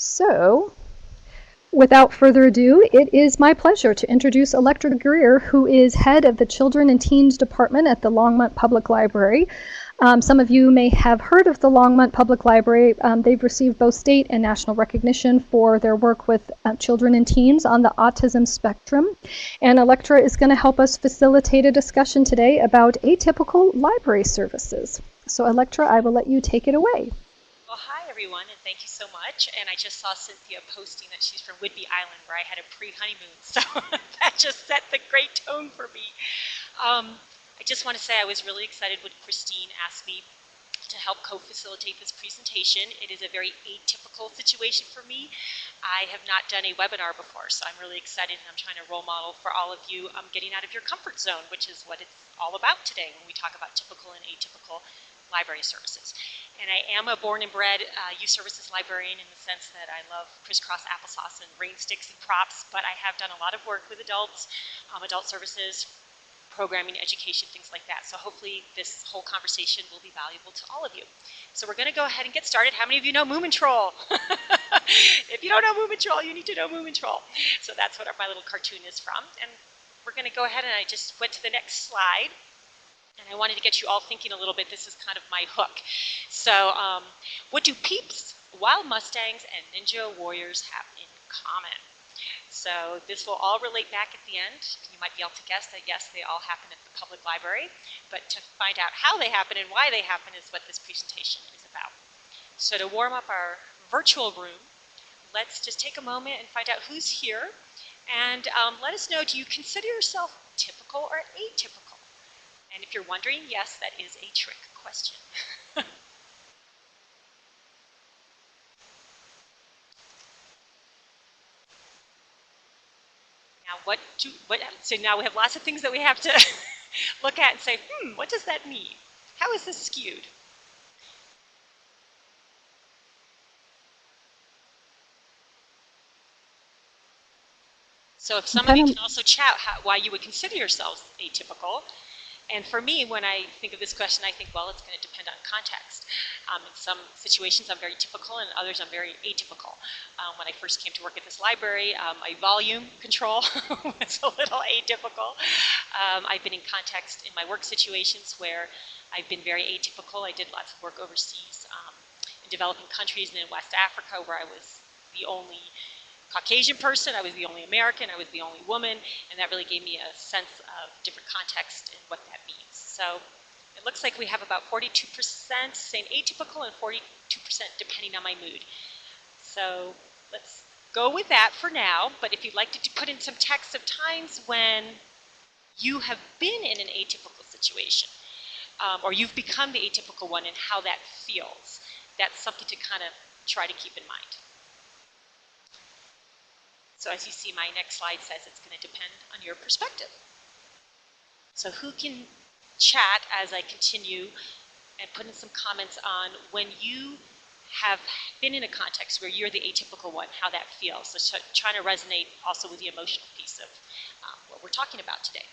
So, without further ado, it is my pleasure to introduce Electra Greer, who is head of the Children and Teens Department at the Longmont Public Library. Some of you may have heard of the Longmont Public Library. They've received both state and national recognition for their work with children and teens on the autism spectrum. And Electra is going to help us facilitate a discussion today about atypical library services. So Electra, I will let you take it away. Well, hi everyone, and thank you so much. And I just saw Cynthia posting that she's from Whidbey Island, where I had a pre-honeymoon, so that just set the great tone for me. I just want to say I was really excited when Christine asked me to help co-facilitate this presentation. It is a very atypical situation for me. I have not done a webinar before, so I'm really excited, and I'm trying to role model for all of you getting out of your comfort zone, which is what it's all about today when we talk about typical and atypical library services. And I am a born and bred youth services librarian in the sense that I love crisscross applesauce and rain sticks and props, but I have done a lot of work with adults, adult services, programming, education, things like that. So hopefully this whole conversation will be valuable to all of you. So we're going to go ahead and get started. How many of you know Moomintroll? If you don't know Moomintroll, you need to know Moomintroll. So that's what my little cartoon is from. And we're going to go ahead, and I just went to the next slide. And I wanted to get you all thinking a little bit. This is kind of my hook. So what do Peeps, Wild Mustangs, and Ninja Warriors have in common? So this will all relate back at the end. You might be able to guess that, yes, they all happen at the public library. But to find out how they happen and why they happen is what this presentation is about. So to warm up our virtual room, let's just take a moment and find out who's here. And let us know, do you consider yourself typical or atypical? And if you're wondering, yes, that is a trick question. So now we have lots of things that we have to look at and say, what does that mean? How is this skewed? So if some of you can also chat why you would consider yourselves atypical. And for me, when I think of this question, I think, well, it's going to depend on context. In some situations, I'm very typical, and others, I'm very atypical. When I first came to work at this library, my volume control was a little atypical. I've been in context in my work situations where I've been very atypical. I did lots of work overseas in developing countries and in West Africa, where I was the only Caucasian person, I was the only American, I was the only woman, and that really gave me a sense of different context and what that means. So it looks like we have about 42% saying atypical and 42% depending on my mood. So let's go with that for now, but if you'd like to put in some text of times when you have been in an atypical situation, or you've become the atypical one and how that feels, that's something to kind of try to keep in mind. So as you see, my next slide says it's going to depend on your perspective. So who can chat as I continue and put in some comments on when you have been in a context where you're the atypical one, how that feels. So trying to resonate also with the emotional piece of what we're talking about today.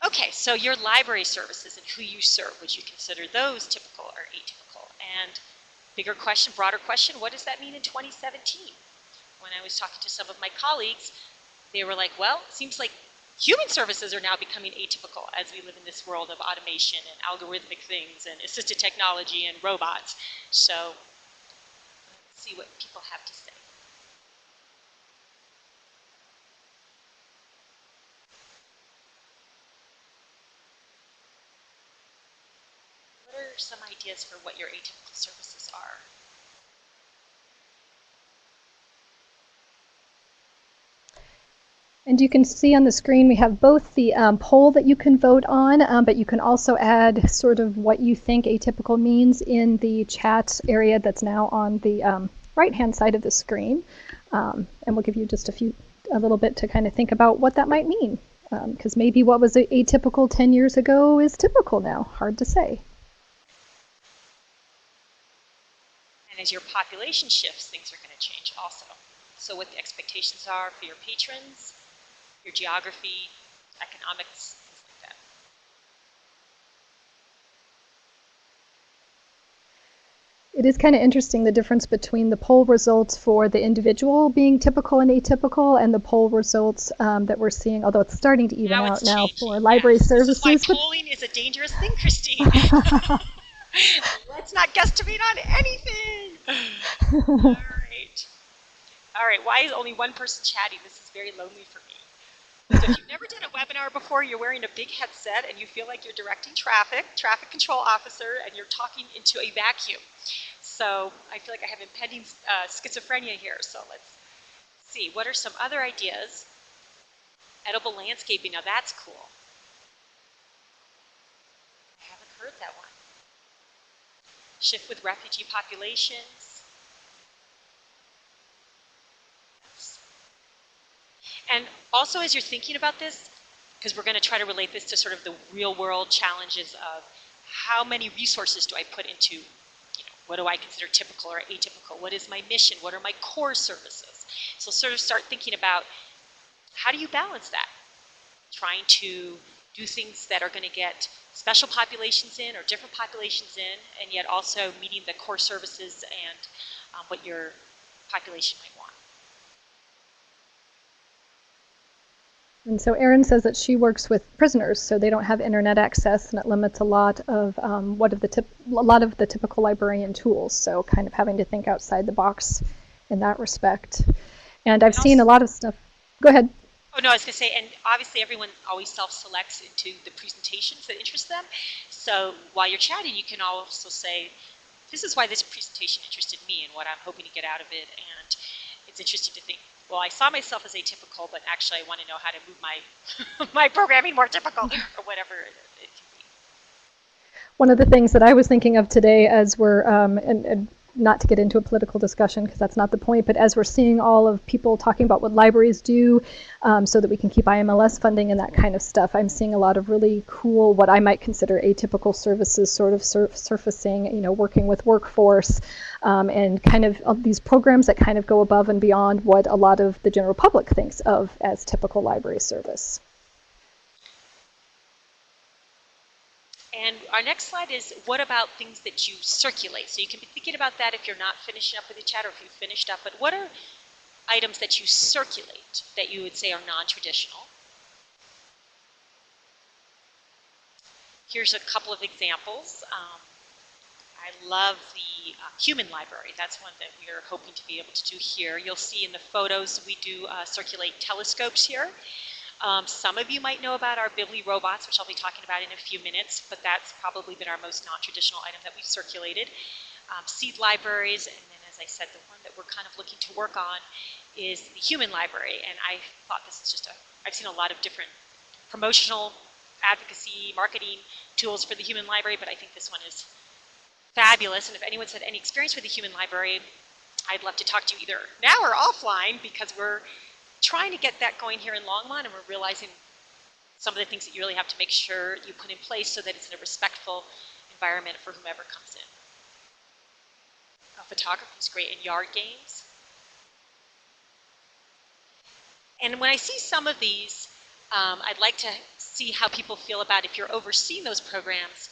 Okay, so your library services and who you serve, would you consider those typical or atypical? And bigger question, broader question, what does that mean in 2017? When I was talking to some of my colleagues, they were like, well, it seems like human services are now becoming atypical as we live in this world of automation and algorithmic things and assisted technology and robots. So let's see what people have to say. What are some ideas for what your atypical services are? And you can see on the screen we have both the poll that you can vote on, but you can also add sort of what you think atypical means in the chat area that's now on the right-hand side of the screen. And we'll give you just a little bit to kind of think about what that might mean, because maybe what was atypical 10 years ago is typical now. Hard to say. And as your population shifts, things are going to change also. So what the expectations are for your patrons, your geography, economics, things like that. It is kind of interesting, the difference between the poll results for the individual being typical and atypical and the poll results that we're seeing, although it's starting to even out now for library services. This is why polling is a dangerous thing, Christine. Let's not guesstimate on anything. All right. All right, why is only one person chatting? This is very lonely for me. So if you've never done a webinar before, you're wearing a big headset and you feel like you're directing traffic control officer, and you're talking into a vacuum. So I feel like I have impending schizophrenia here. So let's see, what are some other ideas? Edible landscaping, now that's cool. I haven't heard that one. Shift with refugee populations. And also, as you're thinking about this, because we're going to try to relate this to sort of the real world challenges of how many resources do I put into, what do I consider typical or atypical? What is my mission? What are my core services? So sort of start thinking about, how do you balance that? Trying to do things that are going to get special populations in or different populations in, and yet also meeting the core services and what your population might want. And so Erin says that she works with prisoners, so they don't have internet access, and it limits a lot of the typical librarian tools. So kind of having to think outside the box in that respect. And I've seen a lot of stuff. Go ahead. Oh, no, I was going to say, and obviously everyone always self-selects into the presentations that interest them. So while you're chatting, you can also say, this is why this presentation interested me and what I'm hoping to get out of it. And it's interesting to think, well, I saw myself as atypical, but actually I want to know how to move my my programming more typical, or whatever it can be. One of the things that I was thinking of today, as we're, and not to get into a political discussion because that's not the point, but as we're seeing all of people talking about what libraries do so that we can keep IMLS funding and that kind of stuff, I'm seeing a lot of really cool, what I might consider atypical services sort of surfacing, working with workforce and kind of these programs that kind of go above and beyond what a lot of the general public thinks of as typical library service. And our next slide is, what about things that you circulate? So you can be thinking about that if you're not finishing up with the chat or if you've finished up, but what are items that you circulate that you would say are non-traditional? Here's a couple of examples. I love the human library. That's one that we are hoping to be able to do here. You'll see in the photos we do circulate telescopes here. Some of you might know about our Bibli robots, which I'll be talking about in a few minutes, but that's probably been our most non-traditional item that we've circulated. Seed libraries, and then as I said, the one that we're kind of looking to work on is the human library. And I thought this is I've seen a lot of different promotional advocacy, marketing tools for the human library, but I think this one is fabulous. And if anyone's had any experience with the human library, I'd love to talk to you either now or offline, because we're trying to get that going here in Longmont, and we're realizing some of the things that you really have to make sure you put in place so that it's in a respectful environment for whomever comes in. Photography is great in yard games. And when I see some of these, I'd like to see how people feel about if you're overseeing those programs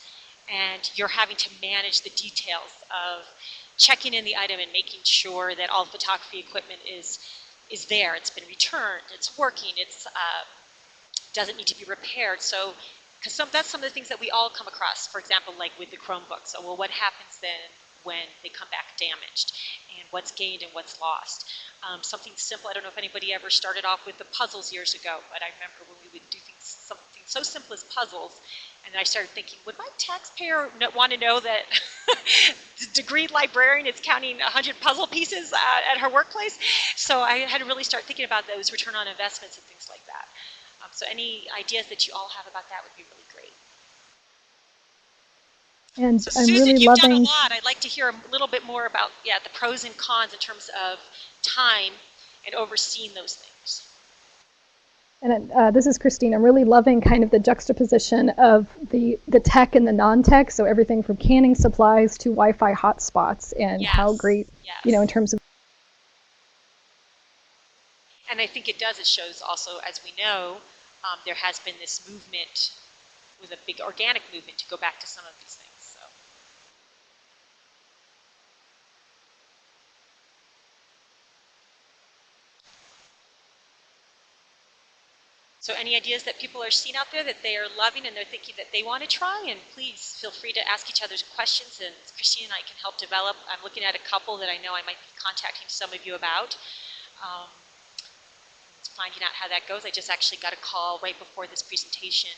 and you're having to manage the details of checking in the item and making sure that all photography equipment is there, it's been returned, it's working, it's doesn't need to be repaired. So, because that's some of the things that we all come across. For example, like with the Chromebooks. So, well, what happens then when they come back damaged, and what's gained and what's lost? Something simple. I don't know if anybody ever started off with the puzzles years ago, but I remember when we would do something so simple as puzzles. And I started thinking, would my taxpayer want to know that the degreed librarian is counting 100 puzzle pieces at her workplace? So I had to really start thinking about those return on investments and things like that. So any ideas that you all have about that would be really great. And so I'm Susan, really you've loving... done a lot. I'd like to hear a little bit more about the pros and cons in terms of time and overseeing those things. And this is Christine. I'm really loving kind of the juxtaposition of the tech and the non-tech. So everything from canning supplies to Wi-Fi hotspots, and how great, in terms of. And I think it does. It shows also, as we know, there has been this movement, with a big organic movement, to go back to some of these things. So. So any ideas that people are seeing out there that they are loving and they're thinking that they want to try, and please feel free to ask each other's questions, and Christine and I can help develop. I'm looking at a couple that I know I might be contacting some of you about. Um, finding out how that goes. I just actually got a call right before this presentation,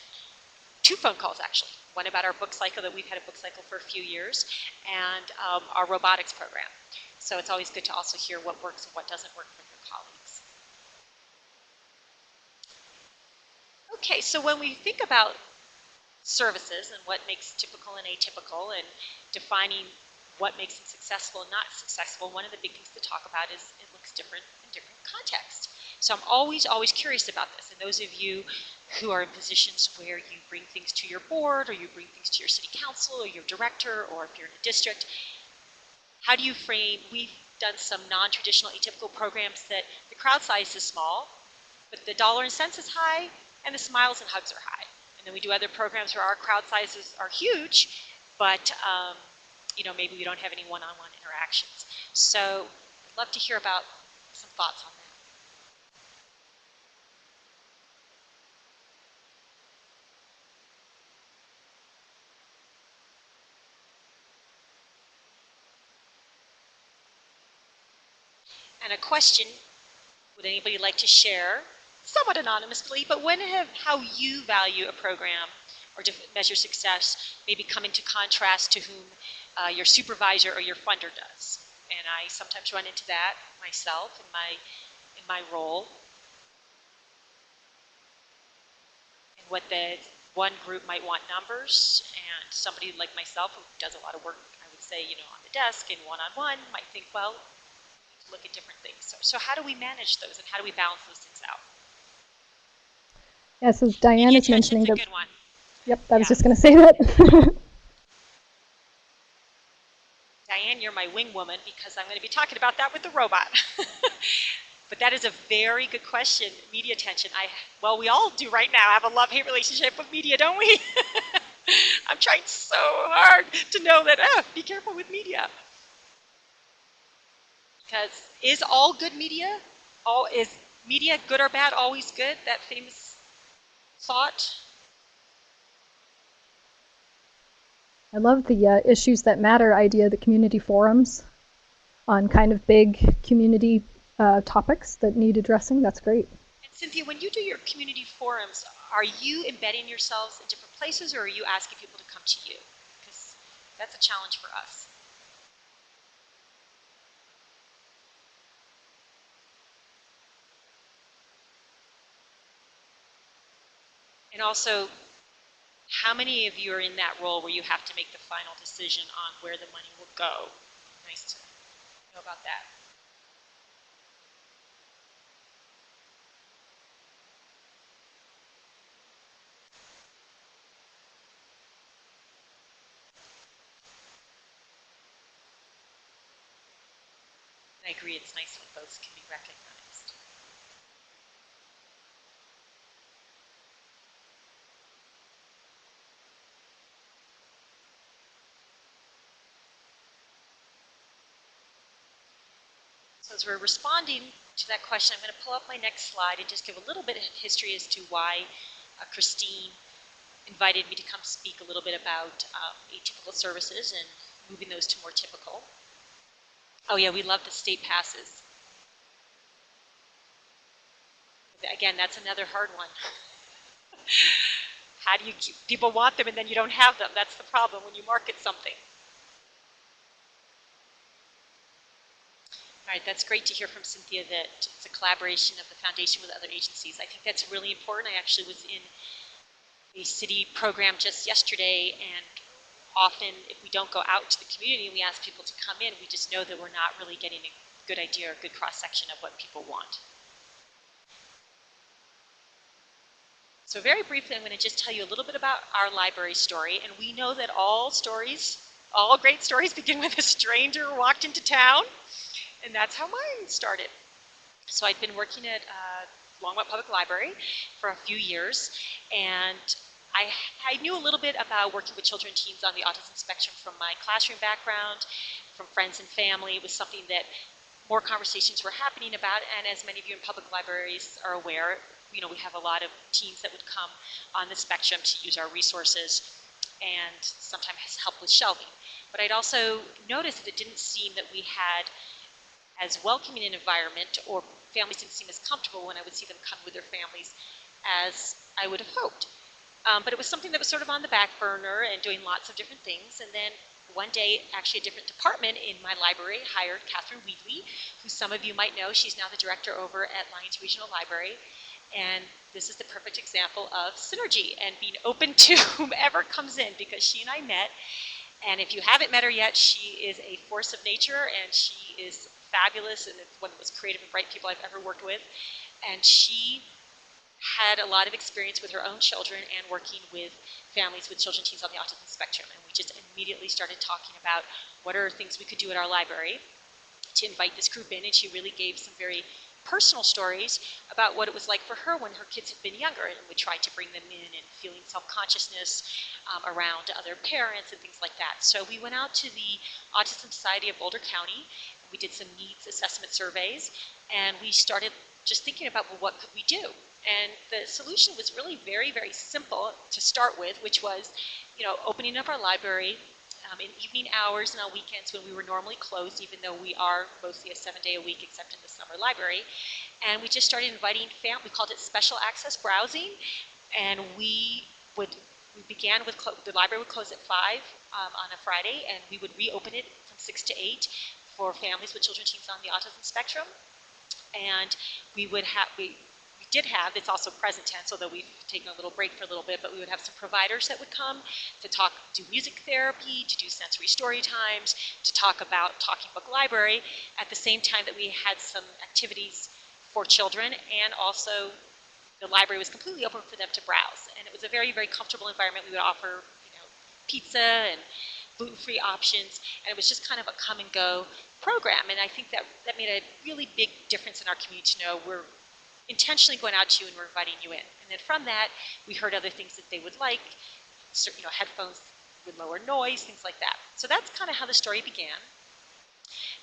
2 phone calls actually. One about our book cycle, that we've had a book cycle for a few years, and our robotics program. So it's always good to also hear what works and what doesn't work from your colleagues. Okay, so when we think about services and what makes typical and atypical and defining what makes it successful and not successful, one of the big things to talk about is it looks different in different contexts. So I'm always curious about this. And those of you who are in positions where you bring things to your board, or you bring things to your city council or your director, or if you're in a district, how do you frame? We've done some non-traditional atypical programs that the crowd size is small, but the dollar and cents is high, and the smiles and hugs are high. And then we do other programs where our crowd sizes are huge, but maybe we don't have any one-on-one interactions. So I'd love to hear about some thoughts on that. And a question, would anybody like to share, somewhat anonymously, but how you value a program or to measure success maybe come into contrast to whom your supervisor or your funder does? And I sometimes run into that myself in my role. And what the one group might want numbers, and somebody like myself who does a lot of work, I would say, on the desk and one-on-one, might think, well, look at different things. So how do we manage those, and how do we balance those things out? Yes, as Diane is mentioning, a good one. Yep, I was just going to say that. Diane, you're my wing woman, because I'm going to be talking about that with the robot. But that is a very good question. Media attention. Well, we all do right now have a love-hate relationship with media, don't we? I'm trying so hard to know that, be careful with media. Because is all good media? Is media, good or bad, always good? That famous thought? I love the issues that matter idea, the community forums on kind of big community topics that need addressing. That's great. And Cynthia, when you do your community forums, are you embedding yourselves in different places, or are you asking people to come to you? Because that's a challenge for us. And also, how many of you are in that role where you have to make the final decision on where the money will go? Nice to know about that. And I agree, it's nice when votes can be recognized. So as we're responding to that question, I'm going to pull up my next slide and just give a little bit of history as to why Christine invited me to come speak a little bit about atypical services and moving those to more typical. Oh yeah, we love the state passes. Again, that's another hard one. How do you keep, people want them and then you don't have them? That's the problem when you market something. All right, that's great to hear from Cynthia that it's a collaboration of the foundation with other agencies. I think that's really important. I actually was in a city program just yesterday, and often if we don't go out to the community and we ask people to come in, we just know that we're not really getting a good idea or a good cross-section of what people want. So very briefly, I'm going to just tell you a little bit about our library story. And we know that all great stories begin with a stranger walked into town. And that's how mine started. So I'd been working at Longmont Public Library for a few years. And I knew a little bit about working with children and teens on the autism spectrum from my classroom background, from friends and family. It was something that more conversations were happening about. And as many of you in public libraries are aware, we have a lot of teens that would come on the spectrum to use our resources and sometimes help with shelving. But I'd also noticed that it didn't seem that we had as welcoming an environment, or families didn't seem as comfortable when I would see them come with their families as I would have hoped. But it was something that was sort of on the back burner and doing lots of different things. And then one day, actually a different department in my library hired Catherine Wheatley, who some of you might know. She's now the director over at Lyons Regional Library. And this is the perfect example of synergy and being open to whomever comes in, because she and I met. And if you haven't met her yet, she is a force of nature, and she is fabulous and one of the most creative and bright people I've ever worked with. And she had a lot of experience with her own children and working with families with children and teens on the autism spectrum. And we just immediately started talking about what are things we could do at our library to invite this group in. And she really gave some very personal stories about what it was like for her when her kids had been younger, and we tried to bring them in and feeling self-consciousness around other parents and things like that. So we went out to the Autism Society of Boulder County. We did some needs assessment surveys, and we started just thinking about, well, what could we do? And the solution was really very, very simple to start with, which was, opening up our library in evening hours and on weekends when we were normally closed, even though we are mostly a 7-day-a-week, except in the summer library. And we just started inviting families. We called it special access browsing, and we began with the library would close at 5 on a Friday, and we would reopen it from 6 to 8 for families with children and teens on the autism spectrum. And we did have, it's also present tense, although we've taken a little break for a little bit, but we would have some providers that would come to do music therapy, to do sensory story times, to talk about Talking Book Library, at the same time that we had some activities for children, and also the library was completely open for them to browse. And it was a very, very comfortable environment. We would offer, pizza and gluten-free options, and it was just kind of a come and go program. And I think that made a really big difference in our community to know we're intentionally going out to you and we're inviting you in. And then from that, we heard other things that they would like, headphones with lower noise, things like that. So that's kind of how the story began.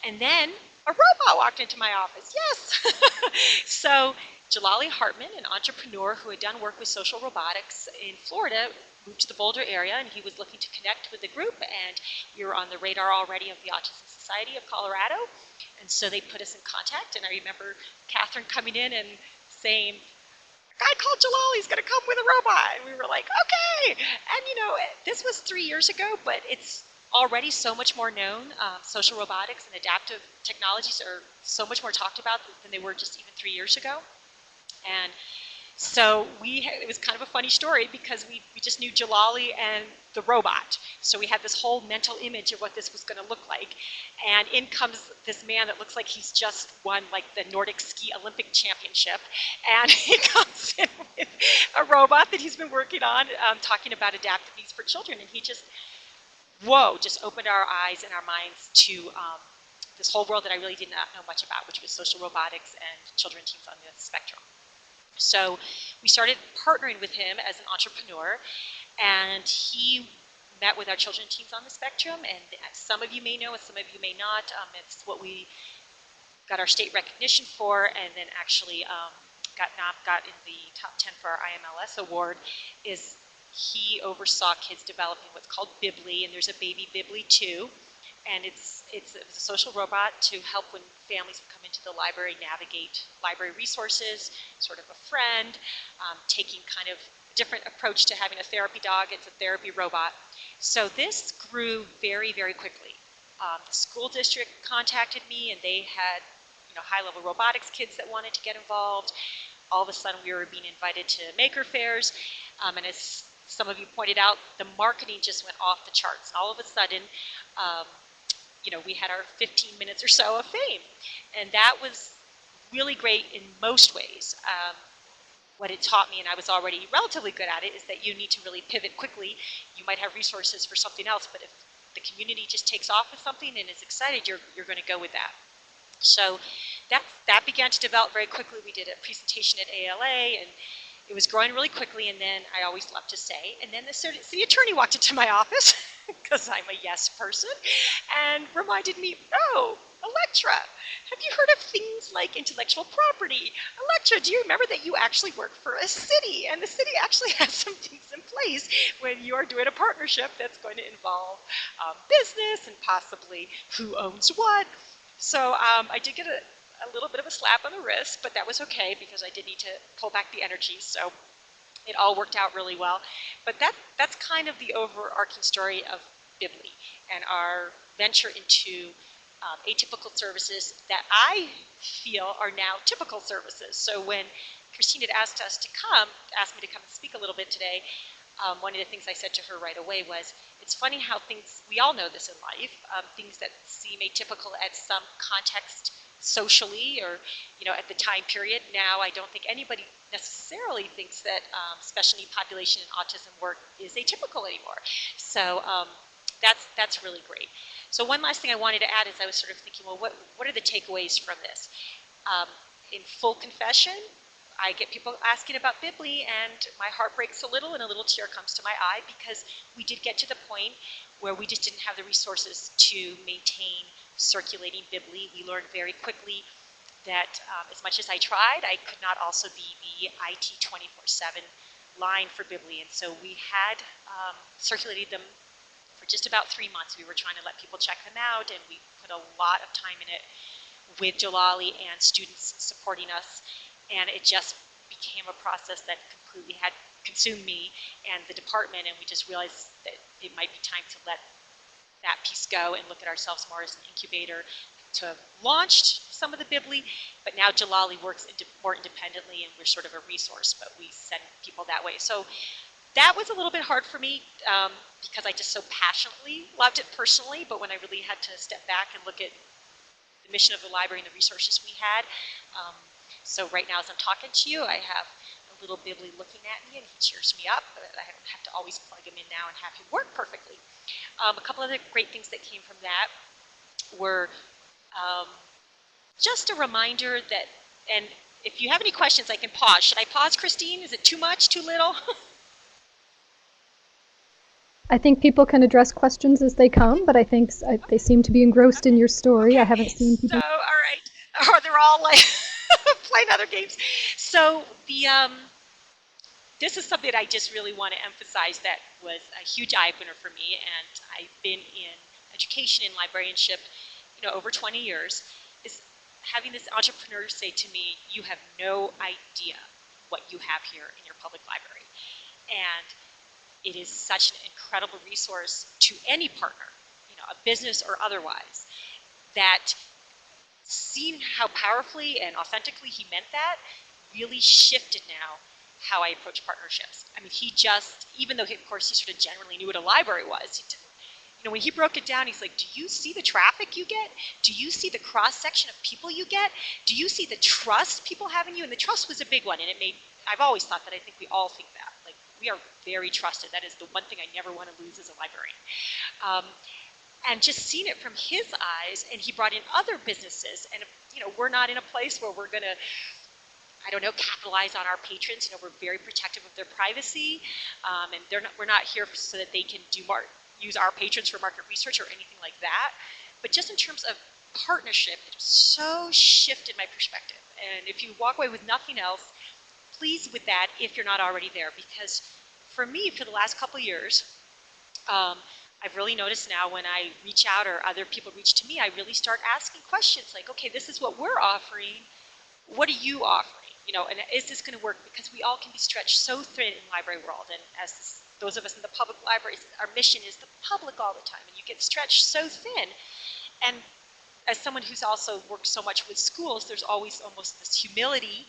And then a robot walked into my office. Yes! So Jalali Hartman, an entrepreneur who had done work with social robotics in Florida, moved to the Boulder area, and he was looking to connect with the group, and we were on the radar already of the Autism Society of Colorado. And so they put us in contact, and I remember Catherine coming in and saying, a guy called Jalali's going to come with a robot. And we were like, okay. And this was 3 years ago, but it's already so much more known. Social robotics and adaptive technologies are so much more talked about than they were just even 3 years ago. And so it was kind of a funny story, because we just knew Jalali and the robot. So we had this whole mental image of what this was going to look like. And in comes this man that looks like he's just won like the Nordic Ski Olympic Championship. And he comes in with a robot that he's been working on, talking about adaptive needs for children. And he just opened our eyes and our minds to this whole world that I really did not know much about, which was social robotics and children and teens on the spectrum. So we started partnering with him as an entrepreneur, and he met with our children and teens on the spectrum, and some of you may know and some of you may not. It's what we got our state recognition for, and then actually got in the top 10 for our IMLS award. Is he oversaw kids developing what's called Bibly, and there's a baby Bibly too. And it's a social robot to help when families come into the library navigate library resources, sort of a friend, taking kind of a different approach to having a therapy dog. It's a therapy robot. So this grew very, very quickly. The school district contacted me, and they had high-level robotics kids that wanted to get involved. All of a sudden, we were being invited to maker fairs, and as some of you pointed out, the marketing just went off the charts. All of a sudden, we had our 15 minutes or so of fame. And that was really great in most ways. What it taught me, and I was already relatively good at it, is that you need to really pivot quickly. You might have resources for something else, but if the community just takes off with something and is excited, you're going to go with that. So that began to develop very quickly. We did a presentation at ALA, and it was growing really quickly. And then I always love to say, and then the city attorney walked into my office because I'm a yes person, and reminded me, oh, Electra, have you heard of things like intellectual property? Electra, do you remember that you actually work for a city, and the city actually has some things in place when you are doing a partnership that's going to involve business and possibly who owns what. So I did get a little bit of a slap on the wrist, but that was okay because I did need to pull back the energy. So it all worked out really well. But that's kind of the overarching story of Bibly and our venture into atypical services that I feel are now typical services. So when Christine had asked me to come and speak a little bit today, one of the things I said to her right away was, it's funny how things, we all know this in life, things that seem atypical at some context socially or, at the time period. Now, I don't think anybody necessarily thinks that special need population and autism work is atypical anymore. So that's really great. So one last thing I wanted to add is I was sort of thinking, well, what are the takeaways from this? In full confession, I get people asking about Bibly, and my heart breaks a little and a little tear comes to my eye because we did get to the point where we just didn't have the resources to maintain circulating Bibly. We learned very quickly that as much as I tried, I could not also be the IT 24/7 line for Bibly, and so we had circulated them for just about 3 months. We were trying to let people check them out, and we put a lot of time in it with Jalali and students supporting us, and it just became a process that completely had consumed me and the department, and we just realized that it might be time to let that piece go and look at ourselves more as an incubator to have launched some of the Bibly, but now Jalali works more independently and we're sort of a resource, but we send people that way. So that was a little bit hard for me because I just so passionately loved it personally, but when I really had to step back and look at the mission of the library and the resources we had. So right now as I'm talking to you, I have a little Bibly looking at me and he cheers me up, but I don't have to always plug him in now and have him work perfectly. A couple other great things that came from that were just a reminder that, and if you have any questions, I can pause. Should I pause, Christine? Is it too much, too little? I think people can address questions as they come, but I think they seem to be engrossed in your story. Okay. I haven't seen people. So, all right. Or they're all like playing other games. So this is something I just really want to emphasize that was a huge eye-opener for me, and I've been in education and librarianship, over 20 years, is having this entrepreneur say to me, you have no idea what you have here in your public library. And it is such an incredible resource to any partner, a business or otherwise, that seeing how powerfully and authentically he meant that really shifted now how I approach partnerships. I mean, he just, even though of course he sort of generally knew what a library was, when he broke it down, he's like, do you see the traffic you get? Do you see the cross-section of people you get? Do you see the trust people have in you? And the trust was a big one, and I've always thought that, I think we all think that. Like, we are very trusted. That is the one thing I never want to lose as a librarian. And just seeing it from his eyes, and he brought in other businesses, and we're not in a place where we're going to, capitalize on our patrons. We're very protective of their privacy, and we're not here so that they can use our patrons for market research or anything like that. But just in terms of partnership, it so shifted my perspective. And if you walk away with nothing else, please with that if you're not already there. Because for me, for the last couple of years, I've really noticed now when I reach out or other people reach to me, I really start asking questions like, okay, this is what we're offering. What are you offering? And is this going to work? Because we all can be stretched so thin in the library world. And as those of us in the public libraries, our mission is the public all the time. And you get stretched so thin. And as someone who's also worked so much with schools, there's always almost this humility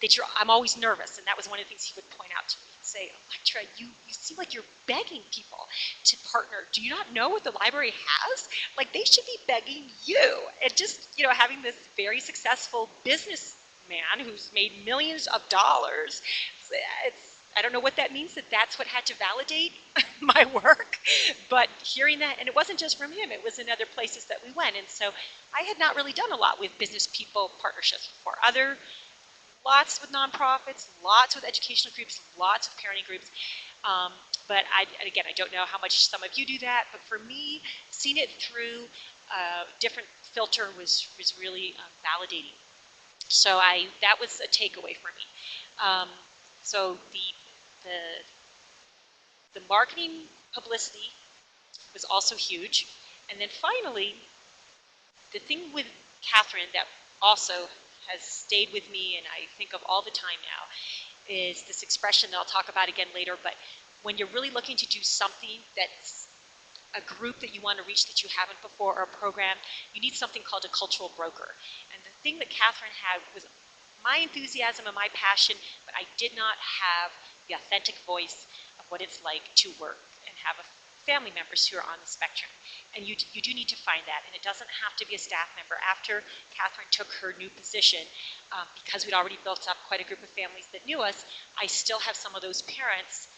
that I'm always nervous. And that was one of the things he would point out to me and say, Electra, you seem like you're begging people to partner. Do you not know what the library has? Like, they should be begging you. And just, having this very successful businessman who's made millions of dollars, I don't know what that means, that's what had to validate my work. But hearing that, and it wasn't just from him, it was in other places that we went. And so I had not really done a lot with business people partnerships before. Lots with nonprofits, lots with educational groups, lots with parenting groups. But and again, I don't know how much some of you do that, but for me, seeing it through a different filter was really validating. So that was a takeaway for me. Um, so the marketing publicity was also huge. And then finally, the thing with Catherine that also has stayed with me and I think of all the time now is this expression that I'll talk about again later, but when you're really looking to do something that's a group that you want to reach that you haven't before or a program, you need something called a cultural broker. And the thing that Catherine had was my enthusiasm and my passion, but I did not have the authentic voice of what it's like to work and have family members who are on the spectrum. And you do need to find that, and it doesn't have to be a staff member. After Catherine took her new position, because we'd already built up quite a group of families that knew us, I still have some of those parents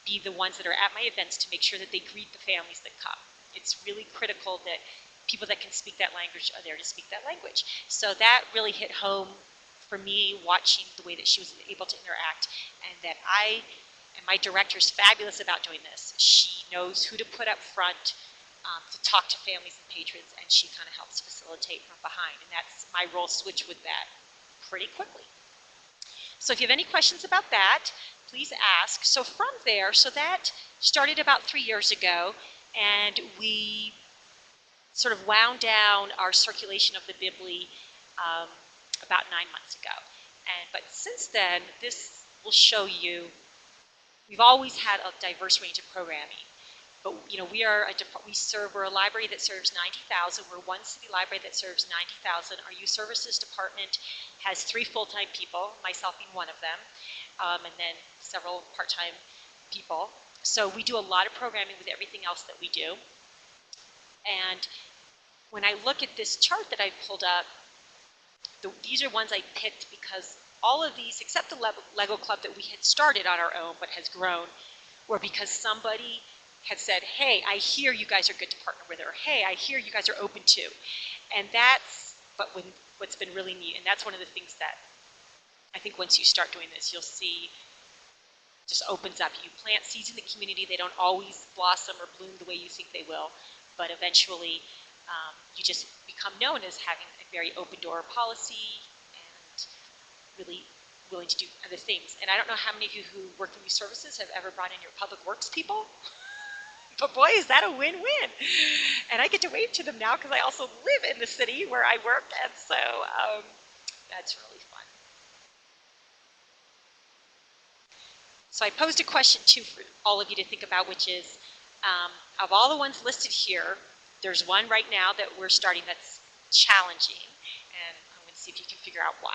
be the ones that are at my events to make sure that they greet the families that come. It's really critical that people that can speak that language are there to speak that language. So that really hit home for me, watching the way that she was able to interact, and that and my director's fabulous about doing this. She knows who to put up front to talk to families and patrons, and she kind of helps facilitate from behind. And that's my role switched with that pretty quickly. So if you have any questions about that, please ask. So from there, so that started about 3 years ago, and we sort of wound down our circulation of the Bibli about 9 months ago. But since then, this will show you, we've always had a diverse range of programming. But we're a library that serves 90,000. We're one city library that serves 90,000. Our youth services department has 3 full-time people, myself being one of them, and then several part-time people. So we do a lot of programming with everything else that we do. And when I look at this chart that I pulled up, these are ones I picked because all of these, except the Lego Club that we had started on our own but has grown, were because somebody had said, hey, I hear you guys are good to partner with, or hey, I hear you guys are open to. And that's what's been really neat. And that's one of the things that I think once you start doing this, you'll see just opens up. You plant seeds in the community. They don't always blossom or bloom the way you think they will, but eventually you just become known as having a very open door policy and really willing to do other things. And I don't know how many of you who work in these services have ever brought in your public works people, but boy, is that a win-win. And I get to wave to them now because I also live in the city where I work, and so that's really fun. So I posed a question too for all of you to think about, which is, of all the ones listed here, there's one right now that we're starting that's challenging, and I'm going to see if you can figure out why.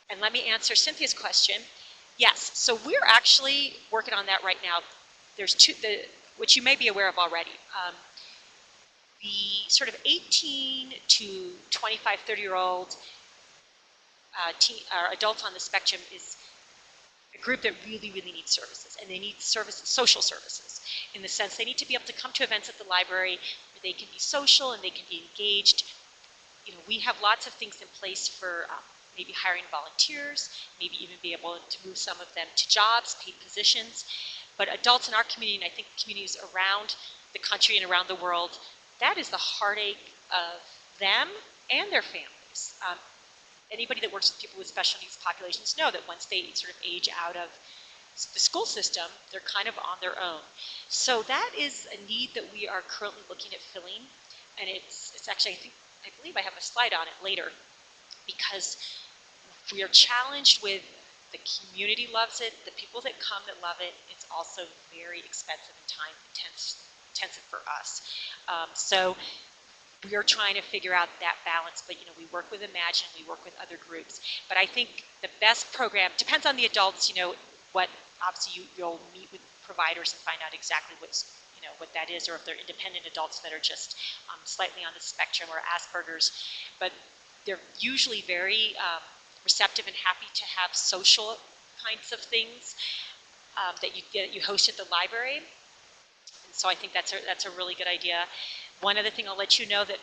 And let me answer Cynthia's question. Yes, so we're actually working on that right now. There's which you may be aware of already. The sort of 18 to 25, 30-year-old adults on the spectrum is a group that really, really needs services, and they need social services, in the sense they need to be able to come to events at the library where they can be social and they can be engaged. We have lots of things in place for maybe hiring volunteers, maybe even be able to move some of them to jobs, paid positions. But adults in our community, and I think communities around the country and around the world, that is the heartache of them and their families. Anybody that works with people with special needs populations know that once they sort of age out of the school system, they're kind of on their own. So that is a need that we are currently looking at filling, and it's actually, I believe I have a slide on it later, because we are challenged with the community loves it, the people that come that love it. It's also very expensive and time intensive for us. So we are trying to figure out that balance, but we work with Imagine, we work with other groups. But I think the best program depends on the adults. What obviously you'll meet with providers and find out exactly what that is, or if they're independent adults that are just slightly on the spectrum or Asperger's. But they're usually very receptive and happy to have social kinds of things that you host at the library. And so I think that's a really good idea. One other thing I'll let you know that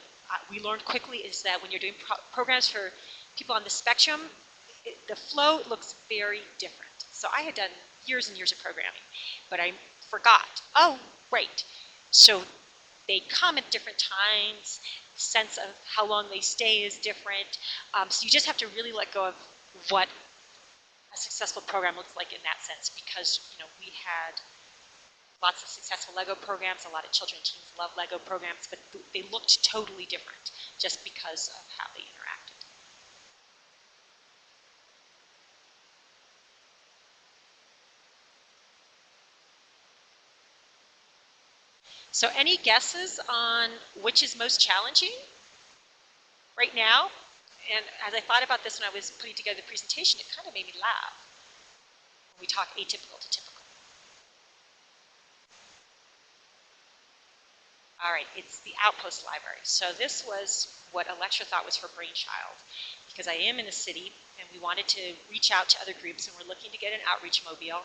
we learned quickly is that when you're doing programs for people on the spectrum, the flow looks very different. So I had done years and years of programming, but I forgot. Oh, right. So they come at different times. The sense of how long they stay is different. So you just have to really let go of what a successful program looks like in that sense, because we had lots of successful Lego programs. A lot of children and teens love Lego programs, but they looked totally different just because of how they interacted. So any guesses on which is most challenging right now? And as I thought about this when I was putting together the presentation, it kind of made me laugh when we talk atypical to typical. All right, it's the Outpost Library. So this was what Electra thought was her brainchild, because I am in a city and we wanted to reach out to other groups, and we're looking to get an outreach mobile.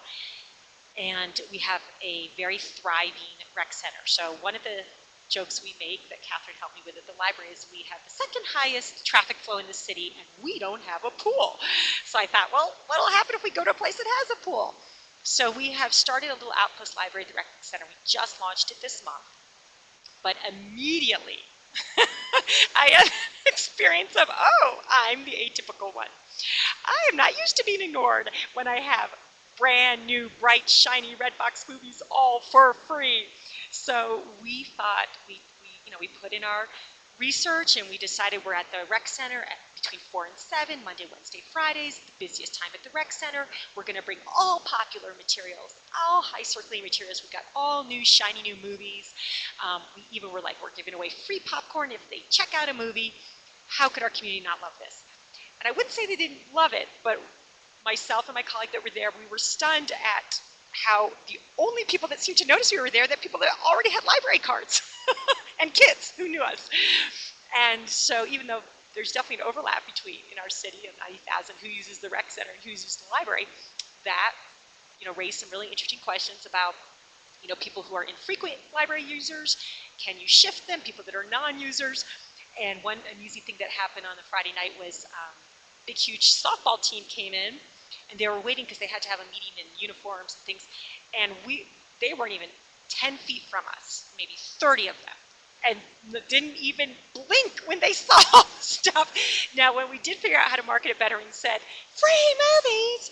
And we have a very thriving rec center. So one of the jokes we make that Catherine helped me with at the library is we have the second highest traffic flow in the city and we don't have a pool. So I thought, well, what'll happen if we go to a place that has a pool? So we have started a little outpost library at the rec center. We just launched it this month. But immediately I had an experience of, oh, I'm the atypical one. I am not used to being ignored when I have brand new, bright, shiny red box movies all for free. So we thought, we put in our research and we decided we're at the rec center at between 4 and 7, Monday, Wednesday, Fridays, the busiest time at the rec center. We're going to bring all popular materials, all high circulating materials. We've got all new, shiny new movies. We even were like, we're giving away free popcorn if they check out a movie. How could our community not love this? And I wouldn't say they didn't love it, but myself and my colleague that were there, we were stunned at how the only people that seemed to notice we were there, that people that already had library cards and kids who knew us. And so even though there's definitely an overlap between in our city of 90,000 who uses the rec center and who uses the library, that raised some really interesting questions about people who are infrequent library users. Can you shift them? People that are non-users. And one amusing thing that happened on the Friday night was big, huge softball team came in, and they were waiting because they had to have a meeting in uniforms and things. And they weren't even 10 feet from us, maybe 30 of them, and didn't even blink when they saw stuff. Now, when we did figure out how to market it better and said, free movies,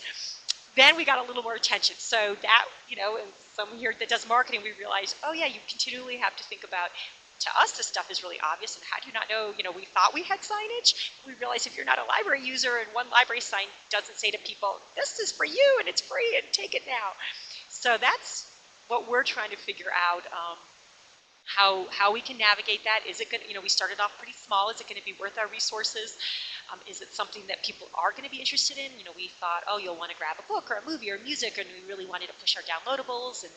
then we got a little more attention. So that, and someone here that does marketing, we realized, oh yeah, you continually have to think about, to us, this stuff is really obvious, and how do you not know? We thought we had signage. We realized if you're not a library user and one library sign doesn't say to people, this is for you and it's free and take it now. So that's what we're trying to figure out, how we can navigate that. Is it going to, we started off pretty small. Is it going to be worth our resources? Is it something that people are going to be interested in? We thought, oh, you'll want to grab a book or a movie or music, and we really wanted to push our downloadables, and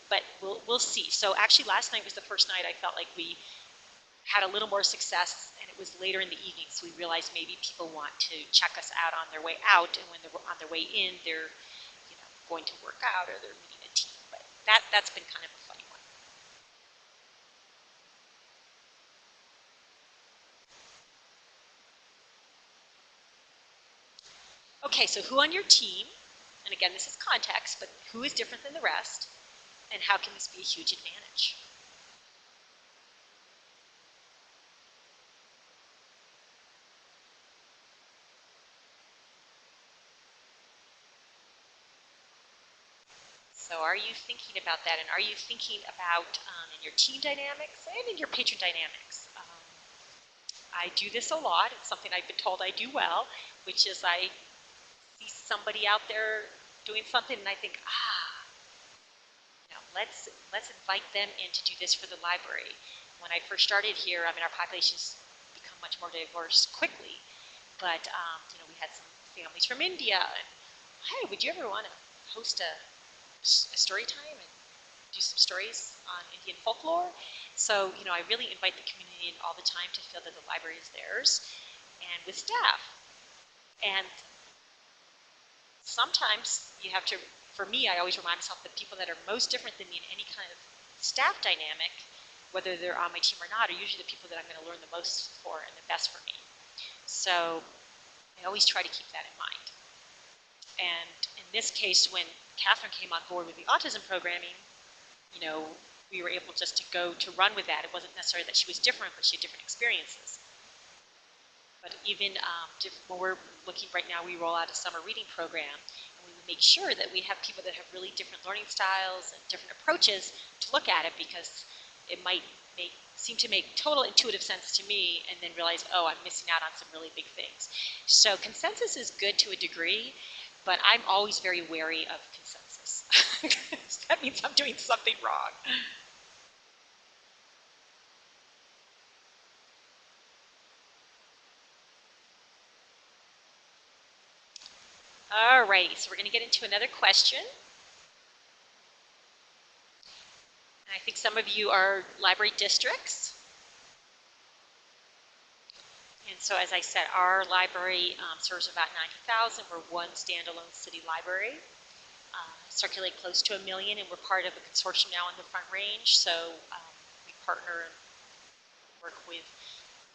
but we'll see. So actually, last night was the first night I felt like we had a little more success, and it was later in the evening, so we realized maybe people want to check us out on their way out, and when they're on their way in, they're going to work out or they're meeting a team. But that's been kind of a funny one. Okay, so who on your team, and again, this is context, but who is different than the rest, and how can this be a huge advantage? So are you thinking about that, and are you thinking about in your team dynamics and in your patron dynamics? I do this a lot. It's something I've been told I do well, which is I see somebody out there doing something, and I think, let's invite them in to do this for the library. When I first started here, our population's become much more diverse quickly, but we had some families from India, and hey, would you ever want to host a story time and do some stories on Indian folklore? So, I really invite the community in all the time to feel that the library is theirs, and with staff. And sometimes you have to, for me, I always remind myself that people that are most different than me in any kind of staff dynamic, whether they're on my team or not, are usually the people that I'm going to learn the most for and the best for me. So I always try to keep that in mind. And in this case, when Catherine came on board with the autism programming, you know, we were able just to go to run with that. It wasn't necessarily that she was different, but she had different experiences. But even when we're looking right now, we roll out a summer reading program, and we make sure that we have people that have really different learning styles and different approaches to look at it, because it might seem to make total intuitive sense to me, and then realize, oh, I'm missing out on some really big things. So consensus is good to a degree, but I'm always very wary of consensus. That means I'm doing something wrong. All righty, so we're going to get into another question. And I think some of you are library districts. And so, as I said, our library serves about 90,000. We're one standalone city library. Circulate close to 1 million, and we're part of a consortium now in the Front Range. So we partner and work with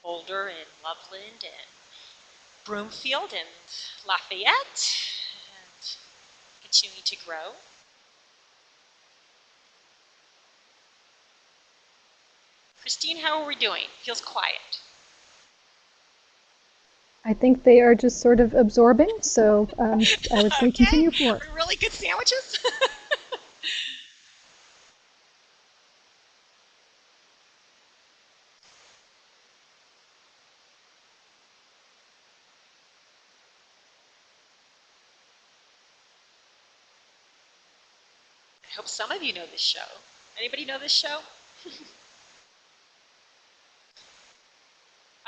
Boulder and Loveland and Broomfield and Lafayette, and continuing to grow. Christine, how are we doing? Feels quiet. I think they are just sort of absorbing, so I would say continue forward. Really good sandwiches? I hope some of you know this show. Anybody know this show?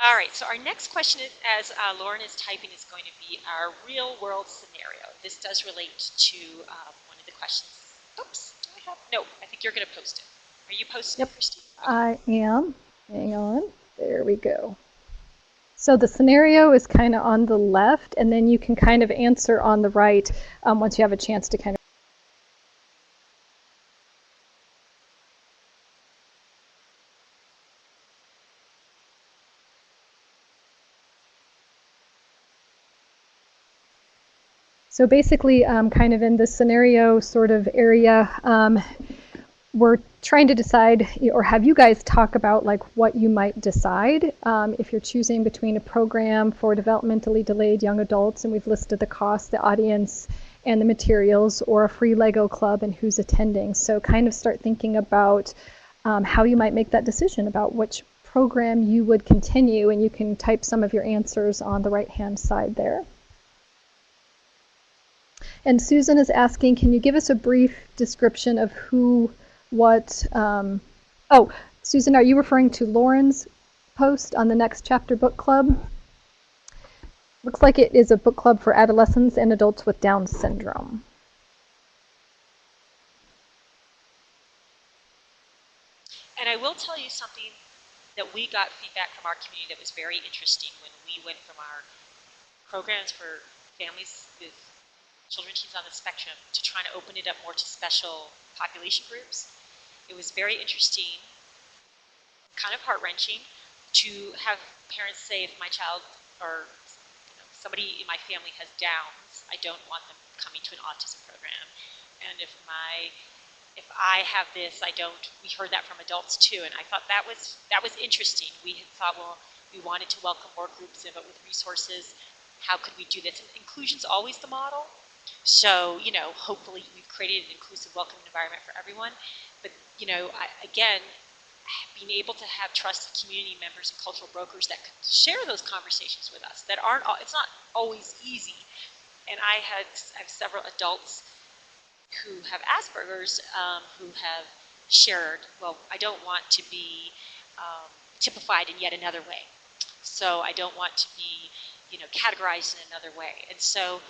All right, so our next question, as Lauren is typing, is going to be our real world scenario. This does relate to one of the questions. Oops, do I have? No, I think you're going to post it. Are you posting it, Christine? I am. Hang on. There we go. So the scenario is kind of on the left, and then you can kind of answer on the right once you have a chance to kind of. So basically, kind of in this scenario sort of area, we're trying to decide, or have you guys talk about like what you might decide if you're choosing between a program for developmentally delayed young adults, and we've listed the cost, the audience, and the materials, or a free Lego club and who's attending. So kind of start thinking about how you might make that decision about which program you would continue, and you can type some of your answers on the right-hand side there. And Susan is asking, can you give us a brief description of who, what, oh, Susan, are you referring to Lauren's post on the Next Chapter Book Club? Looks like it is a book club for adolescents and adults with Down syndrome. And I will tell you something that we got feedback from our community that was very interesting when we went from our programs for families with children and teens on the spectrum to trying to open it up more to special population groups. It was very interesting, kind of heart-wrenching, to have parents say, if my child or somebody in my family has Downs, I don't want them coming to an autism program. And if I have this, I don't. We heard that from adults too, and I thought that was interesting. We had thought, well, we wanted to welcome more groups in, but with resources, how could we do this? And inclusion's always the model. So, hopefully we've created an inclusive, welcoming environment for everyone. But, again, being able to have trusted community members and cultural brokers that could share those conversations with us, it's not always easy. And I have several adults who have Asperger's who have shared, well, I don't want to be typified in yet another way. So I don't want to be, categorized in another way. And so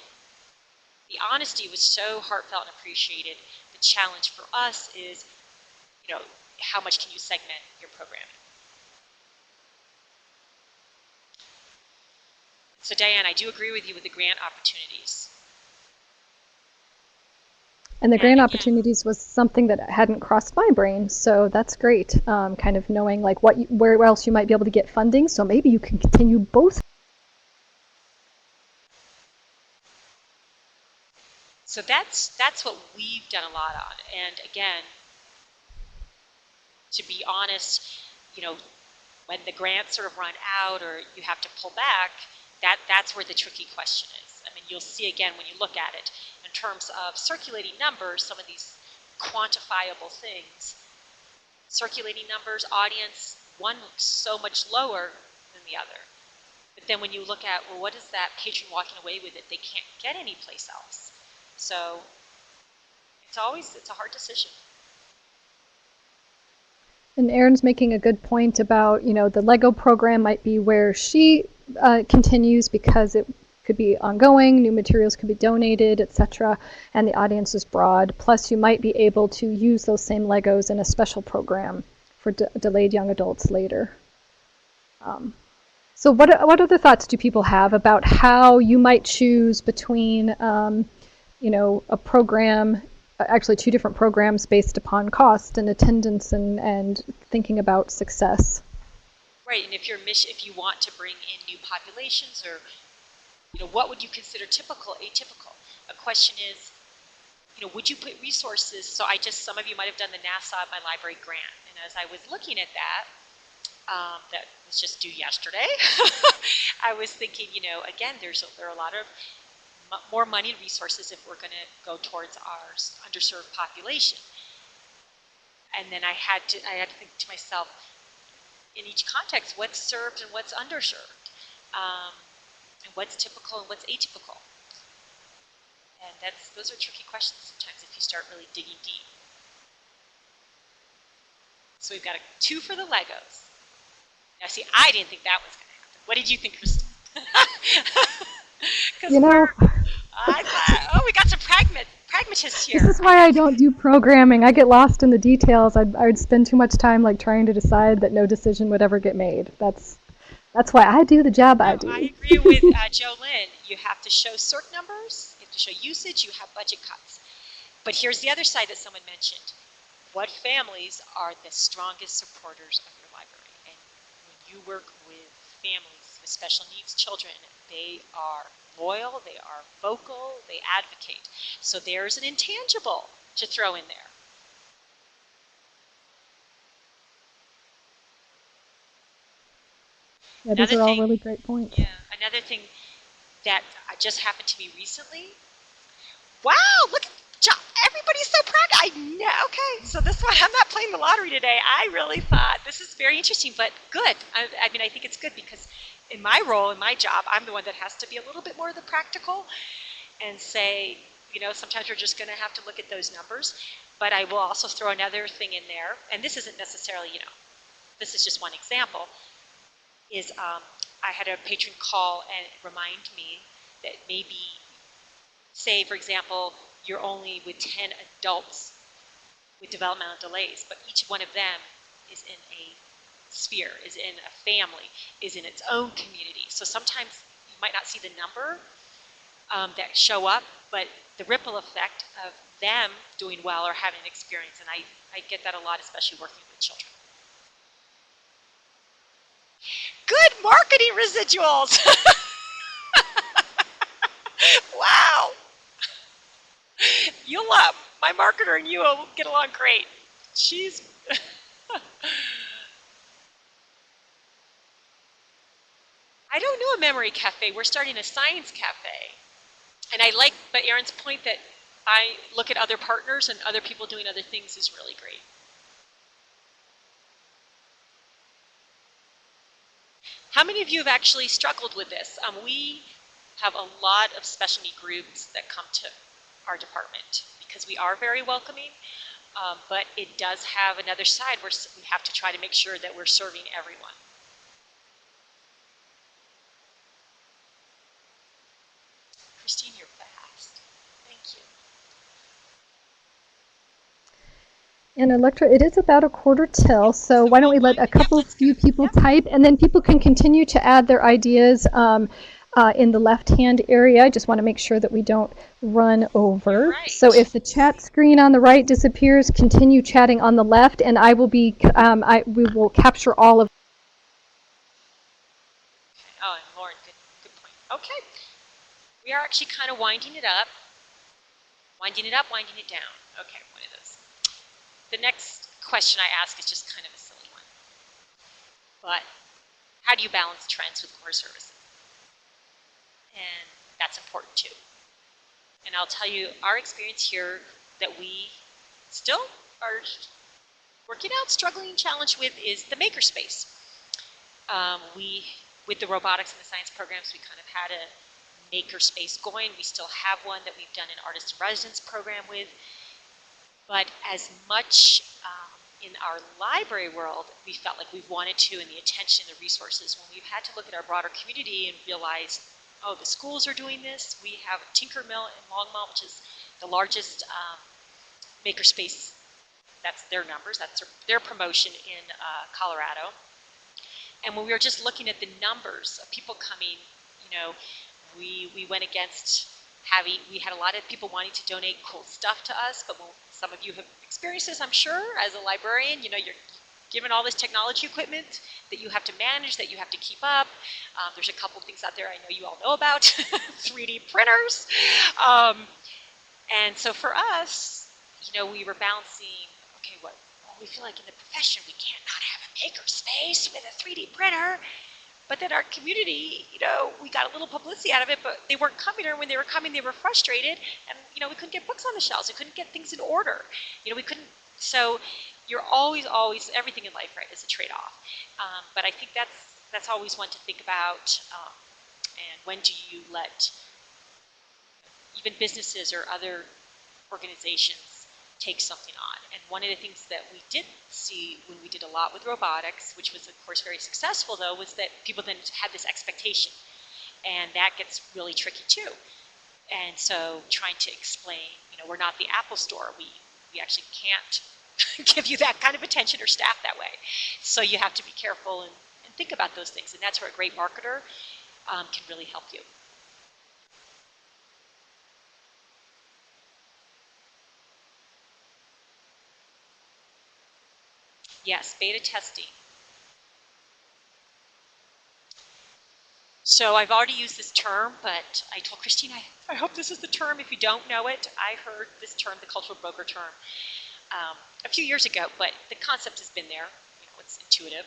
the honesty was so heartfelt and appreciated. The challenge for us is, how much can you segment your programming? So Diane, I do agree with you with the grant opportunities. And the grant opportunities was something that hadn't crossed my brain, so that's great. Kind of knowing like where else you might be able to get funding, so maybe you can continue both. So that's what we've done a lot on. And again, to be honest, you know, when the grants sort of run out or you have to pull back, that's where the tricky question is. I mean, you'll see again when you look at it in terms of circulating numbers, some of these quantifiable things, circulating numbers, audience, one looks so much lower than the other. But then when you look at, well, what is that patron walking away with it they can't get anyplace else? So it's a hard decision. And Erin's making a good point about, the Lego program might be where she continues because it could be ongoing, new materials could be donated, etc., and the audience is broad. Plus, you might be able to use those same Legos in a special program for delayed young adults later. So what other thoughts do people have about how you might choose between, a program, actually two different programs based upon cost and attendance and thinking about success? Right, and if you want to bring in new populations, or what would you consider typical, atypical? A question is, would you put resources? So some of you might have done the NASA My Library grant, and as I was looking at that was just due yesterday, I was thinking, again, there are a lot of more money and resources if we're going to go towards our underserved population. And then I had to think to myself, in each context, what's served and what's underserved, and what's typical and what's atypical. And those are tricky questions sometimes if you start really digging deep. So we've got 2 for the Legos. Now, see, I didn't think that was going to happen. What did you think, Christine? I thought, we got some pragmatists here. This is why I don't do programming. I get lost in the details. I would spend too much time trying to decide that no decision would ever get made. That's why I do the job I do. I agree with Jolynn. You have to show CERC numbers, you have to show usage, you have budget cuts. But here's the other side that someone mentioned. What families are the strongest supporters of your library? And when you work with families with special needs children, they are loyal, they are vocal, they advocate. So there's an intangible to throw in there. Yeah, these are all really great points. Yeah, another thing that just happened to me recently. Wow, look, everybody's so proud. I know. Okay, so this one, I'm not playing the lottery today. I really thought this is very interesting, but good. I mean, I think it's good because in my role, in my job, I'm the one that has to be a little bit more of the practical and say, sometimes we're just going to have to look at those numbers. But I will also throw another thing in there, and this isn't necessarily, this is just one example, is I had a patron call and remind me that maybe, say, for example, you're only with 10 adults with developmental delays, but each one of them is in a sphere, is in a family, is in its own community. So sometimes you might not see the number that show up, but the ripple effect of them doing well or having an experience, and I get that a lot, especially working with children. Good marketing residuals! Wow! You'll love. My marketer and you will get along great. She's... I don't know a memory cafe. We're starting a science cafe. And but Erin's point that I look at other partners and other people doing other things is really great. How many of you have actually struggled with this? We have a lot of special need groups that come to our department because we are very welcoming, but it does have another side where we have to try to make sure that we're serving everyone. Christine, you're fast. Thank you. And Electra, it is about 1:15, so why don't we let a few people type, and then people can continue to add their ideas in the left-hand area. I just want to make sure that we don't run over. Right. So if the chat screen on the right disappears, continue chatting on the left, and I will be, we will capture all of. Oh, and Lauren, good point. Okay. We are actually kind of winding it up. Winding it up, winding it down. Okay, one of those. The next question I ask is just kind of a silly one. But how do you balance trends with core services? And that's important too. And I'll tell you, our experience here that we still are working out, struggling, challenged with is the makerspace. With the robotics and the science programs, we kind of had a makerspace going. We still have one that we've done an artist in residence program with. But as much in our library world, we felt like we've wanted to, and the attention, the resources, when we've had to look at our broader community and realize, oh, the schools are doing this. We have Tinker Mill in Longmont, which is the largest makerspace. That's their numbers. That's their promotion in Colorado. And when we were just looking at the numbers of people coming, we went against we had a lot of people wanting to donate cool stuff to us, but some of you have experienced this, I'm sure, as a librarian. You're given all this technology equipment that you have to manage, that you have to keep up. There's a couple of things out there I know you all know about, 3D printers. And so for us, we were balancing, okay, we feel like in the profession we can't not have a maker space with a 3D printer. But then our community, we got a little publicity out of it, but they weren't coming, or when they were coming, they were frustrated, and, we couldn't get books on the shelves. We couldn't get things in order. We couldn't, so you're always, everything in life, right, is a trade-off. But I think that's always one to think about, and when do you let even businesses or other organizations take something on. And one of the things that we did see when we did a lot with robotics, which was of course very successful though, was that people then had this expectation. And that gets really tricky too. And so trying to explain, we're not the Apple store. We actually can't give you that kind of attention or staff that way. So you have to be careful and think about those things. And that's where a great marketer can really help you. Yes, beta testing. So I've already used this term, but I told Christine, I hope this is the term. If you don't know it, I heard this term, the cultural broker term, a few years ago, but the concept has been there. It's intuitive.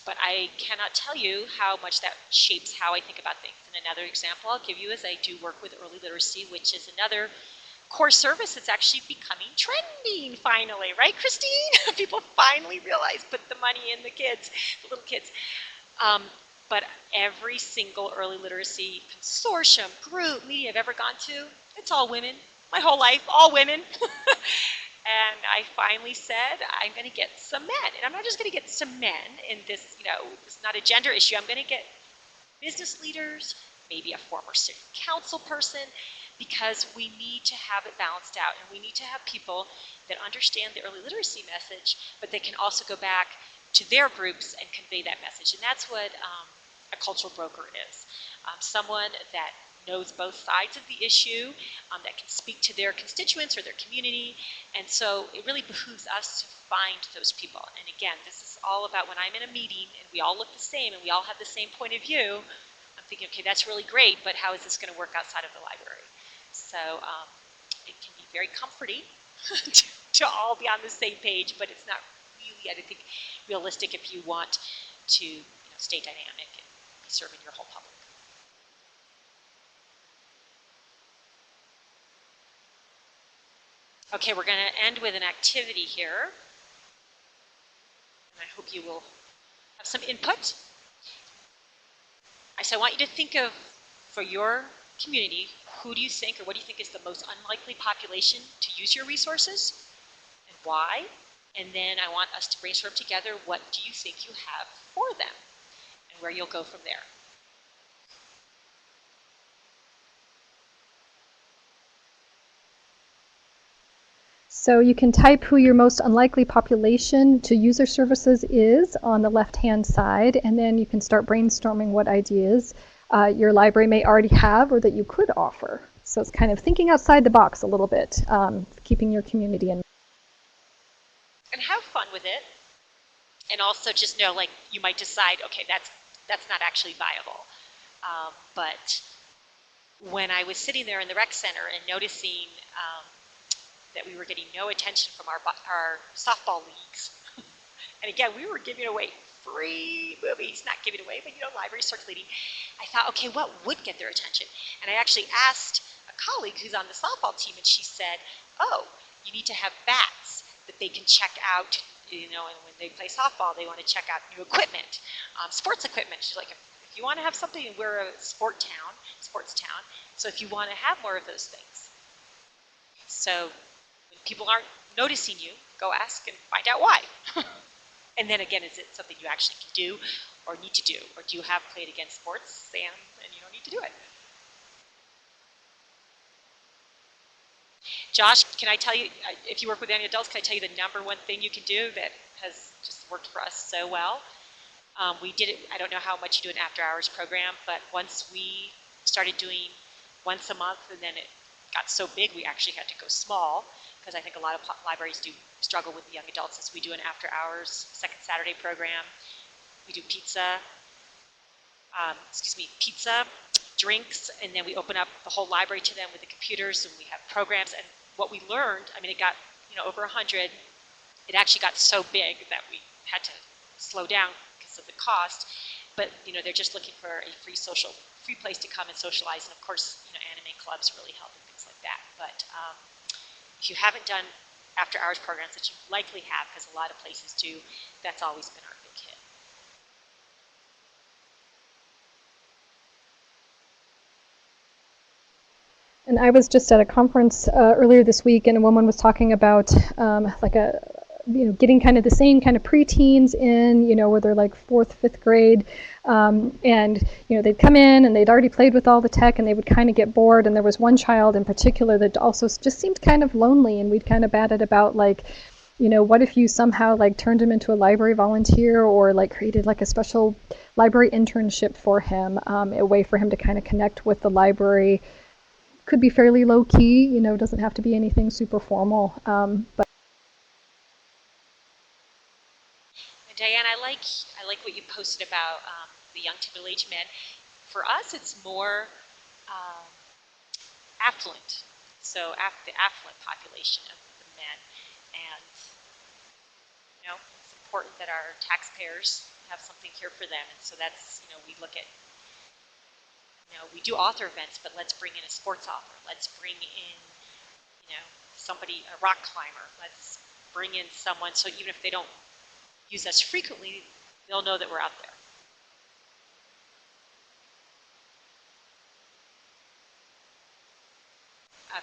But I cannot tell you how much that shapes how I think about things. And another example I'll give you is I do work with early literacy, which is another core service that's actually becoming trending finally, right, Christine? People finally realize, put the money in the kids, the little kids. But every single early literacy consortium, group, meeting I've ever gone to, it's all women. My whole life, all women. And I finally said, I'm going to get some men. And I'm not just going to get some men in this, it's not a gender issue. I'm going to get business leaders, maybe a former city council person, because we need to have it balanced out, and we need to have people that understand the early literacy message, but they can also go back to their groups and convey that message. And that's what a cultural broker is. Someone that knows both sides of the issue, that can speak to their constituents or their community. And so it really behooves us to find those people. And again, this is all about when I'm in a meeting and we all look the same and we all have the same point of view, I'm thinking, okay, that's really great, but how is this going to work outside of the library? So it can be very comforting to all be on the same page, but it's not really, I think, realistic if you want to stay dynamic and be serving your whole public. Okay, we're going to end with an activity here. And I hope you will have some input. So I want you to think of, for your community, who do you think, or what do you think is the most unlikely population to use your resources, and why? And then I want us to brainstorm together, what do you think you have for them, and where you'll go from there. So you can type who your most unlikely population to use their services is on the left-hand side, and then you can start brainstorming what ideas your library may already have or that you could offer. So it's kind of thinking outside the box a little bit, keeping your community in mind. And have fun with it. And also just know, like, you might decide, okay, that's not actually viable. But when I was sitting there in the rec center and noticing that we were getting no attention from our softball leagues. And again, we were giving away free movies, not giving away, but library circulating. I thought, okay, what would get their attention? And I actually asked a colleague who's on the softball team, and she said, oh, you need to have bats that they can check out, and when they play softball, they want to check out new equipment, sports equipment. She's like, if you want to have something, we're a sports town, so if you want to have more of those things. So when people aren't noticing you, go ask and find out why. And then again, is it something you actually can do or need to do? Or do you have played against sports and you don't need to do it? Josh, can I tell you, if you work with any adults, can I tell you the number one thing you can do that has just worked for us so well? We did it, I don't know how much you do an after hours program, but once we started doing once a month, and then it got so big we actually had to go small, because I think a lot of libraries do struggle with the young adults, is we do an after hours second Saturday program. We do pizza, drinks, and then we open up the whole library to them with the computers, and we have programs. And what we learned, it got over 100. It actually got so big that we had to slow down because of the cost. But they're just looking for a free place to come and socialize, and of course anime clubs really help and things like that. But if you haven't done after hours programs, that you likely have, because a lot of places do, that's always been our big hit. And I was just at a conference earlier this week, and a woman was talking about getting kind of the same kind of preteens in, where they're like 4th, 5th grade, and they'd come in and they'd already played with all the tech, and they would kind of get bored. And there was one child in particular that also just seemed kind of lonely, and we'd kind of batted about what if you somehow turned him into a library volunteer, or created a special library internship for him, a way for him to kind of connect with the library. Could be fairly low key, doesn't have to be anything super formal, but. Diane, I like what you posted about the young to middle-aged men. For us, it's more affluent, so the affluent population of the men, and it's important that our taxpayers have something here for them, and so that's we look at we do author events, but let's bring in a sports author. Let's bring in somebody, a rock climber. Let's bring in someone, so even if they don't use us frequently, they'll know that we're out there.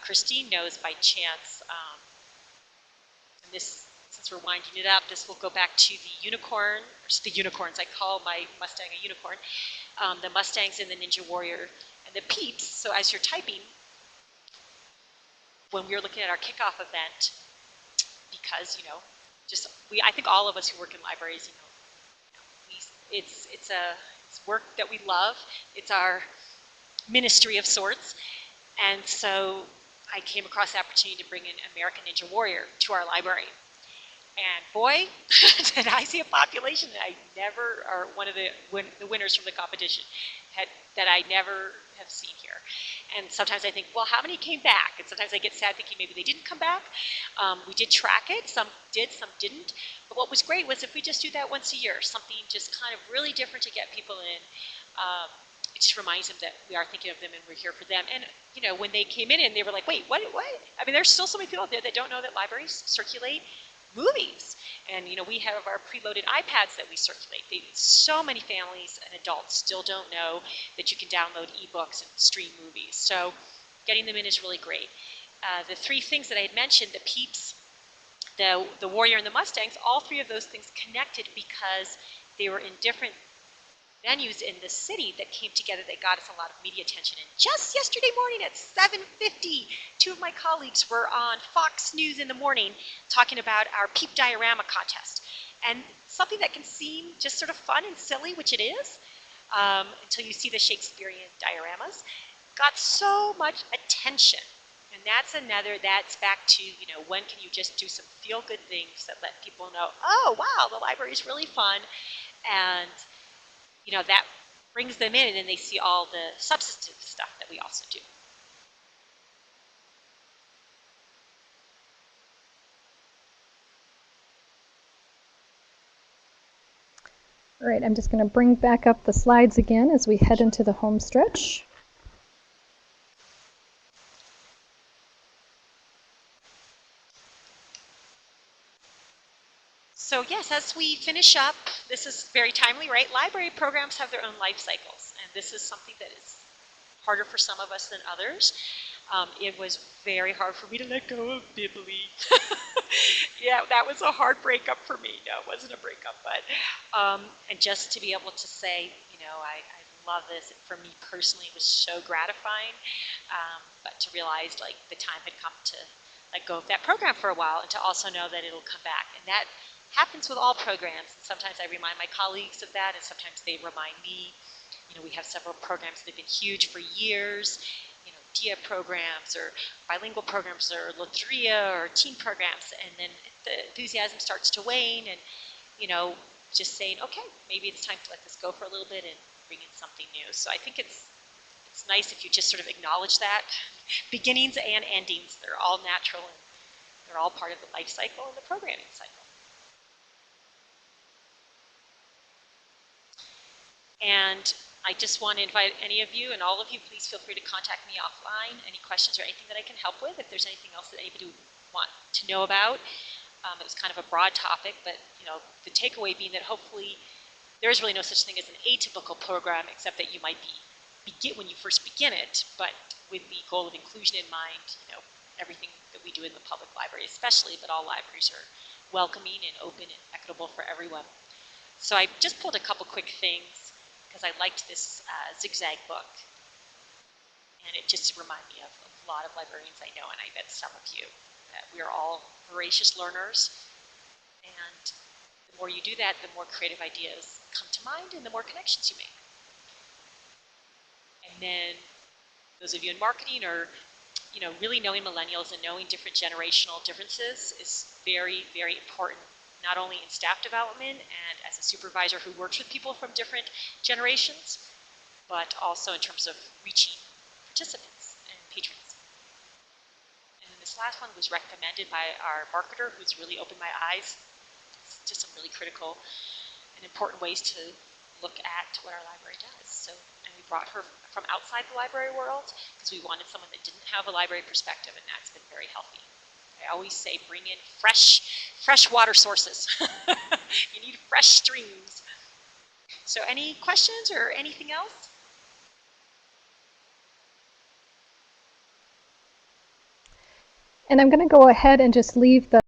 Christine knows by chance, and this, since we're winding it up, this will go back to the unicorns. I call my Mustang a unicorn. The Mustangs and the Ninja Warrior and the Peeps. So as you're typing, when we were looking at our kickoff event, because I think all of us who work in libraries, it's work that we love. It's our ministry of sorts, and so I came across the opportunity to bring in American Ninja Warrior to our library. And boy, did I see a population that I never, or one of the winners from the competition, that I never have seen here. And sometimes I think, well, how many came back? And sometimes I get sad thinking maybe they didn't come back. We did track it. Some did, some didn't. But what was great was if we just do that once a year, something just kind of really different to get people in, it just reminds them that we are thinking of them and we're here for them. And when they came in and they were like, wait, what? There's still so many people out there that don't know that libraries circulate movies, and we have our preloaded iPads that we circulate. So many families and adults still don't know that you can download ebooks and stream movies. So getting them in is really great. The 3 things that I had mentioned, the Peeps, the Warrior, and the Mustangs, all 3 of those things connected because they were in different venues in the city that came together that got us a lot of media attention. And just yesterday morning at 7:50, 2 of my colleagues were on Fox News in the morning talking about our Peep Diorama contest. And something that can seem just sort of fun and silly, which it is, until you see the Shakespearean dioramas, got so much attention. And that's back to, when can you just do some feel-good things that let people know, oh, wow, the library is really fun. And that brings them in, and then they see all the substantive stuff that we we also do. All right, I'm just going to bring back up the slides again as we head into the home stretch. So yes, as we finish up, this is very timely, right? Library programs have their own life cycles, and this is something that is harder for some of us than others. It was very hard for me to let go of Bibly. Yeah, that was a hard breakup for me. No, it wasn't a breakup, but and just to be able to say, I love this. For me personally, it was so gratifying. But to realize like the time had come to let go of that program for a while, and to also know that it'll come back, and that happens with all programs. And sometimes I remind my colleagues of that, and sometimes they remind me. We have several programs that have been huge for years, DIA programs or bilingual programs or Loteria or teen programs, and then the enthusiasm starts to wane, and just saying, okay, maybe it's time to let this go for a little bit and bring in something new. So I think it's nice if you just sort of acknowledge that beginnings and endings, they're all natural and they're all part of the life cycle and the programming cycle. And I just want to invite any of you, and all of you, please feel free to contact me offline. Any questions or anything that I can help with. If there's anything else that anybody would want to know about. It was kind of a broad topic, but the takeaway being that hopefully there is really no such thing as an atypical program, except that you might when you first begin it, but with the goal of inclusion in mind. Everything that we do in the public library, especially, but all libraries are welcoming and open and equitable for everyone. So I just pulled a couple quick things because I liked this zigzag book, and it just reminded me of a lot of librarians I know, and I bet some of you, that we are all voracious learners, and the more you do that, the more creative ideas come to mind and the more connections you make. And then those of you in marketing or really knowing millennials and knowing different generational differences is very, very important, not only in staff development and as a supervisor who works with people from different generations, but also in terms of reaching participants and patrons. And then this last one was recommended by our marketer, who's really opened my eyes to some really critical and important ways to look at what our library does. And we brought her from outside the library world because we wanted someone that didn't have a library perspective, and that's been very healthy. I always say bring in fresh water sources. You need fresh streams. So any questions or anything else? And I'm going to go ahead and just leave the